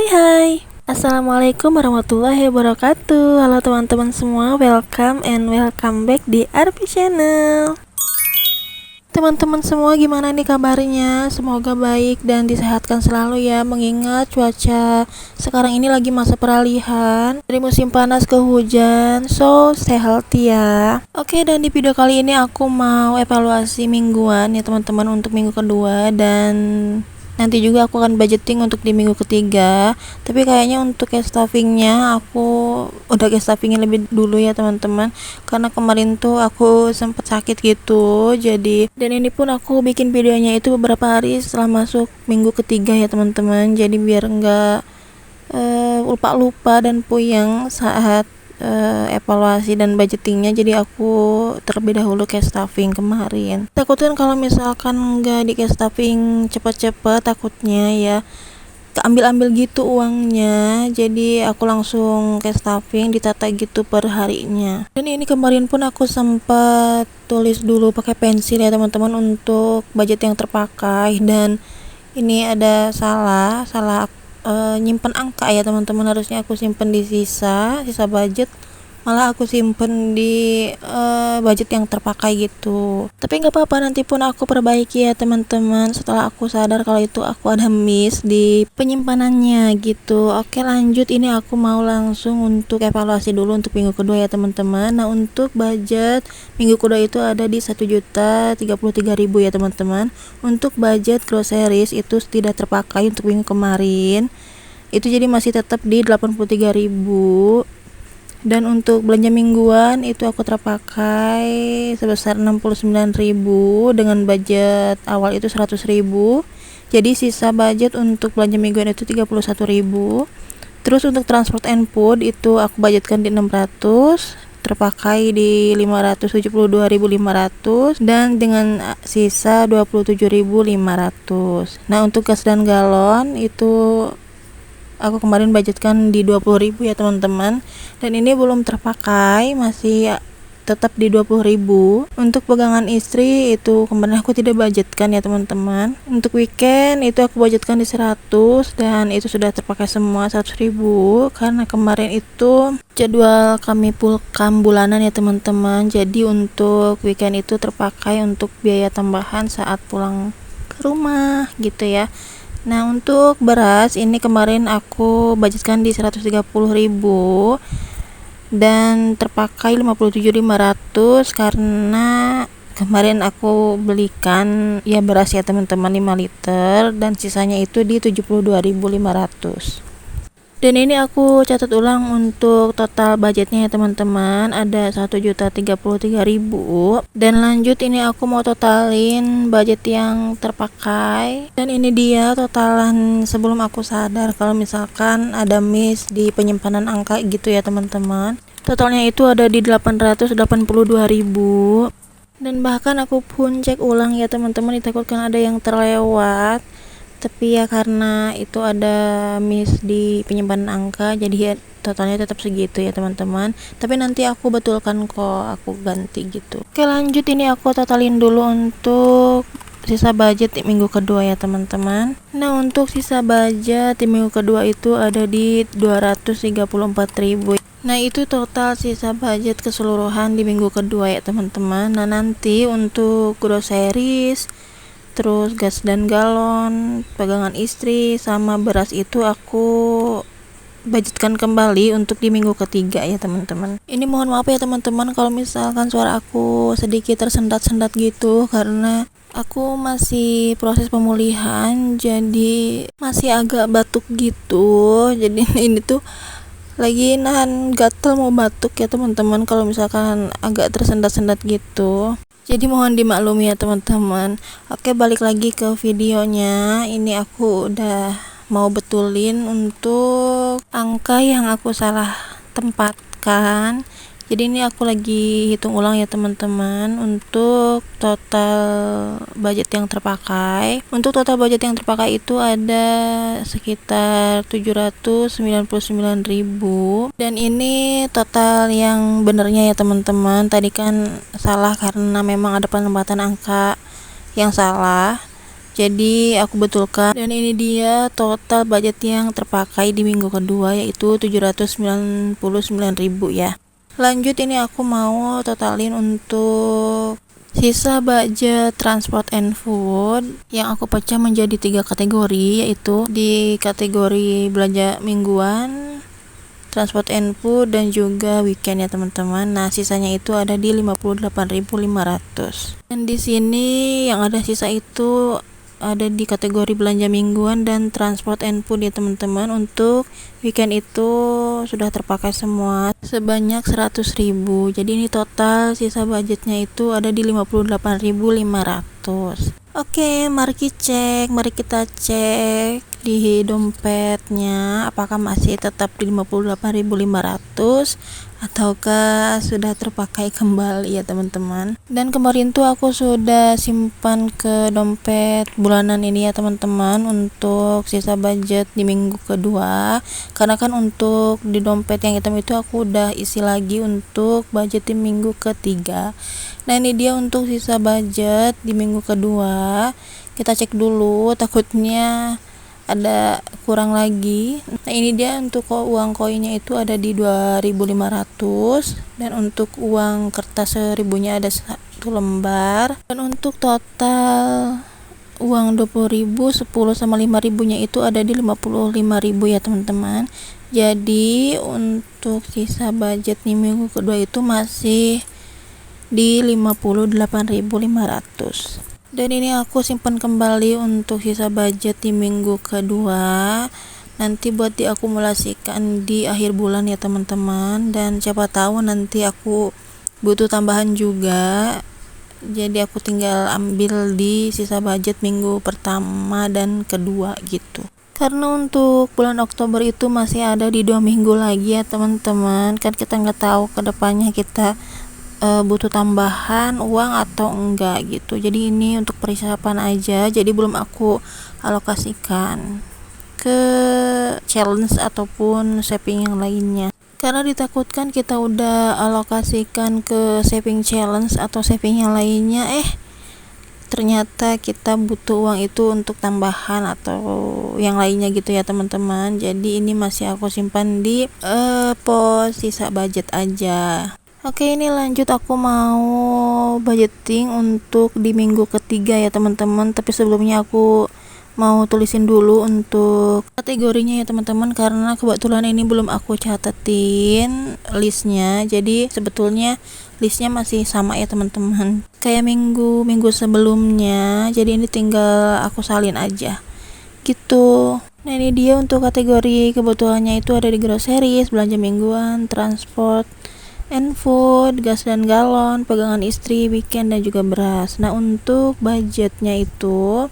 Hai, Assalamualaikum warahmatullahi wabarakatuh. Halo teman-teman semua, welcome and welcome back di RP Channel. Teman-teman semua, gimana nih kabarnya? Semoga baik dan disehatkan selalu ya. Mengingat cuaca sekarang ini lagi masa peralihan dari musim panas ke hujan, so stay healthy ya. Oke, dan di video kali ini aku mau evaluasi mingguan ya teman-teman untuk minggu kedua, dan nanti juga aku akan budgeting untuk di minggu ketiga. Tapi kayaknya untuk cash stuffingnya aku udah cash stuffingin lebih dulu ya teman-teman, karena kemarin tuh aku sempat sakit gitu. Jadi, dan ini pun aku bikin videonya itu beberapa hari setelah masuk minggu ketiga ya teman-teman. Jadi biar enggak lupa-lupa dan puyeng saat evaluasi dan budgetingnya. Jadi aku terlebih dahulu cash stuffing kemarin. Takutnya kalau misalkan nggak di cash stuffing cepet-cepet, takutnya ya keambil-ambil gitu uangnya. Jadi aku langsung cash stuffing, ditata gitu per harinya. Dan ini kemarin pun aku sempat tulis dulu pakai pensil ya teman-teman untuk budget yang terpakai. Dan ini ada salah nyimpen angka ya teman-teman. Harusnya aku simpen di sisa budget, malah aku simpen di budget yang terpakai gitu. Tapi nggak apa-apa, nanti pun aku perbaiki ya teman-teman setelah aku sadar kalau itu aku ada miss di penyimpanannya gitu. Oke, lanjut. Ini aku mau langsung untuk evaluasi dulu untuk minggu kedua ya teman-teman. Nah, untuk budget minggu kedua itu ada di 1.033.000 ya teman-teman. Untuk budget groceries itu tidak terpakai untuk minggu kemarin, itu jadi masih tetap di 83.000. Dan untuk belanja mingguan itu aku terpakai sebesar 69.000 dengan budget awal itu 100.000. Jadi sisa budget untuk belanja mingguan itu 31.000. Terus untuk transport and food itu aku budgetkan di 600, terpakai di 572.500, dan dengan sisa 27.500. Nah, untuk gas dan galon itu aku kemarin budgetkan di 20.000 ya teman-teman, dan ini belum terpakai, masih tetap di 20.000. Untuk pegangan istri itu kemarin aku tidak budgetkan ya teman-teman. Untuk weekend itu aku budgetkan di 100, dan itu sudah terpakai semua 100.000 karena kemarin itu jadwal kami pulkam bulanan ya teman-teman. Jadi untuk weekend itu terpakai untuk biaya tambahan saat pulang ke rumah gitu ya. Nah, untuk beras ini kemarin aku budgetkan di 130.000 dan terpakai 57.500 karena kemarin aku belikan ya beras ya teman-teman 5 liter, dan sisanya itu di 72.500. Dan ini aku catat ulang untuk total budgetnya ya teman-teman, ada 1.033.000. Dan lanjut, ini aku mau totalin budget yang terpakai, dan ini dia totalan sebelum aku sadar kalau misalkan ada miss di penyimpanan angka gitu ya teman-teman. Totalnya itu ada di 882.000. Dan bahkan aku pun cek ulang ya teman-teman, ditakutkan ada yang terlewat. Tapi ya karena itu ada miss di penyimpanan angka, jadi ya totalnya tetap segitu ya teman-teman. Tapi nanti aku betulkan kok, aku ganti gitu. Oke, lanjut. Ini aku totalin dulu untuk sisa budget di minggu kedua ya teman-teman. Nah, untuk sisa budget di minggu kedua itu ada di 234.000. Nah, itu total sisa budget keseluruhan di minggu kedua ya teman-teman. Nah, nanti untuk groceries, terus gas dan galon, pegangan istri, sama beras itu aku budgetkan kembali untuk di minggu ketiga ya teman-teman. Ini mohon maaf ya teman-teman kalau misalkan suara aku sedikit tersendat-sendat gitu, karena aku masih proses pemulihan, jadi masih agak batuk gitu. Jadi ini tuh lagi nahan gatel mau batuk ya teman-teman, kalau misalkan agak tersendat-sendat gitu. Jadi mohon dimaklumi ya teman-teman. Oke, balik lagi ke videonya. Ini aku udah mau betulin untuk angka yang aku salah tempatkan. Jadi ini aku lagi hitung ulang ya teman-teman untuk total budget yang terpakai. Untuk total budget yang terpakai itu ada sekitar 799.000. Dan ini total yang benernya ya teman-teman. Tadi kan salah karena memang ada penempatan angka yang salah. Jadi aku betulkan, dan ini dia total budget yang terpakai di minggu kedua, yaitu 799.000 ya. Lanjut, ini aku mau totalin untuk sisa budget transport and food yang aku pecah menjadi 3 kategori, yaitu di kategori belanja mingguan, transport and food, dan juga weekend ya teman-teman. Nah, sisanya itu ada di 58.500. Dan di sini yang ada sisa itu ada di kategori belanja mingguan dan transport and food ya teman-teman. Untuk weekend itu sudah terpakai semua sebanyak 100.000. Jadi ini total sisa budgetnya itu ada di 58.500. Oke, mari kita cek di dompetnya apakah masih tetap di 58.500 ataukah sudah terpakai kembali ya teman-teman. Dan kemarin tuh aku sudah simpan ke dompet bulanan ini ya teman-teman untuk sisa budget di minggu kedua, karena kan untuk di dompet yang hitam itu aku udah isi lagi untuk budget di minggu ketiga. Nah, ini dia untuk sisa budget di minggu kedua. Kita cek dulu, takutnya ada kurang lagi. Nah, ini dia untuk uang koinnya itu ada di 2.500, dan untuk uang kertas 1.000-nya ada 1 lembar, dan untuk total uang 20.000, 10 sama 5.000-nya itu ada di 55.000 ya teman-teman. Jadi untuk sisa budget di minggu kedua itu masih di 58.500. Dan ini aku simpan kembali untuk sisa budget di minggu kedua, nanti buat diakumulasikan di akhir bulan ya teman-teman. Dan siapa tahu nanti aku butuh tambahan juga, jadi aku tinggal ambil di sisa budget minggu pertama dan kedua gitu. Karena untuk bulan Oktober itu masih ada di 2 minggu lagi ya teman-teman, kan kita nggak tahu kedepannya kita butuh tambahan uang atau enggak gitu. Jadi ini untuk persiapan aja, jadi belum aku alokasikan ke challenge ataupun saving yang lainnya, karena ditakutkan kita udah alokasikan ke saving challenge atau saving yang lainnya, ternyata kita butuh uang itu untuk tambahan atau yang lainnya gitu ya teman-teman. Jadi ini masih aku simpan di pos sisa budget aja. Oke, ini lanjut, aku mau budgeting untuk di minggu ketiga ya teman-teman. Tapi sebelumnya aku mau tulisin dulu untuk kategorinya ya teman-teman, karena kebetulan ini belum aku catetin listnya. Jadi sebetulnya listnya masih sama ya teman-teman, kayak minggu sebelumnya. Jadi ini tinggal aku salin aja gitu. Nah, ini dia untuk kategori kebutuhannya itu ada di groceries, belanja mingguan, transport and food, gas dan galon, pegangan istri, weekend, dan juga beras. Nah, untuk budgetnya itu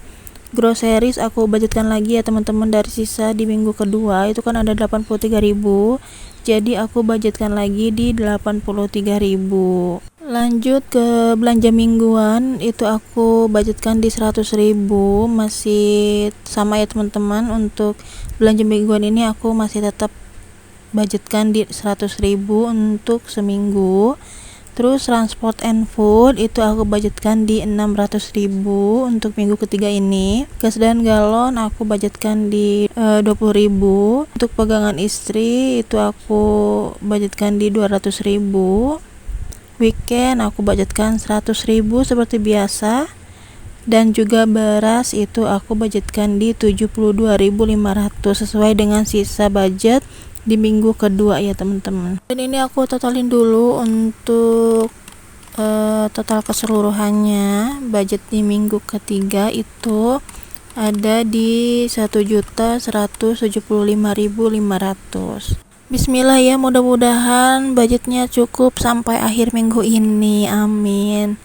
groceries aku budgetkan lagi ya teman-teman dari sisa di minggu kedua, itu kan ada 83.000. Jadi aku budgetkan lagi di 83.000. Lanjut ke belanja mingguan, itu aku budgetkan di 100.000. Masih sama ya teman-teman, untuk belanja mingguan ini aku masih tetap budgetkan di 100.000 untuk seminggu. Terus transport and food itu aku budgetkan di 600.000 untuk minggu ketiga ini. Gas dan galon aku budgetkan di 20.000. Untuk pegangan istri itu aku budgetkan di 200.000. Weekend aku budgetkan 100.000 seperti biasa. Dan juga beras itu aku budgetkan di 72.500 sesuai dengan sisa budget di minggu kedua ya teman-teman. Dan ini aku totalin dulu untuk total keseluruhannya. Budget di minggu ketiga itu ada di 1.175.500. Bismillah ya, mudah-mudahan budgetnya cukup sampai akhir minggu ini, amin.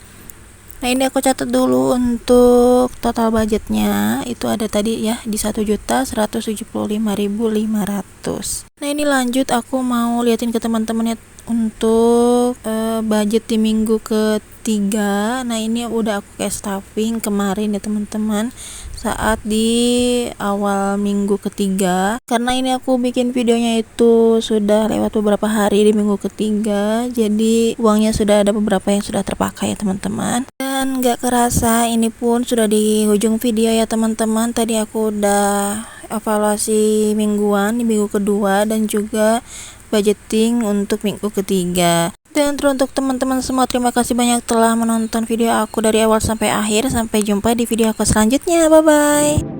Nah, ini aku catat dulu untuk total budgetnya itu ada tadi ya di 1.175.500. Nah, ini lanjut aku mau liatin ke teman-teman ya untuk budget di minggu ketiga. Nah, ini udah aku kayak stuffing kemarin ya teman-teman, saat di awal minggu ketiga. Karena ini aku bikin videonya itu sudah lewat beberapa hari di minggu ketiga, jadi uangnya sudah ada beberapa yang sudah terpakai ya teman-teman. Dan Dan gak kerasa ini pun sudah di ujung video ya teman-teman. Tadi aku udah evaluasi mingguan di minggu kedua dan juga budgeting untuk minggu ketiga. Dan teruntuk teman-teman semua, terima kasih banyak telah menonton video aku dari awal sampai akhir. Sampai jumpa di video aku selanjutnya. Bye bye.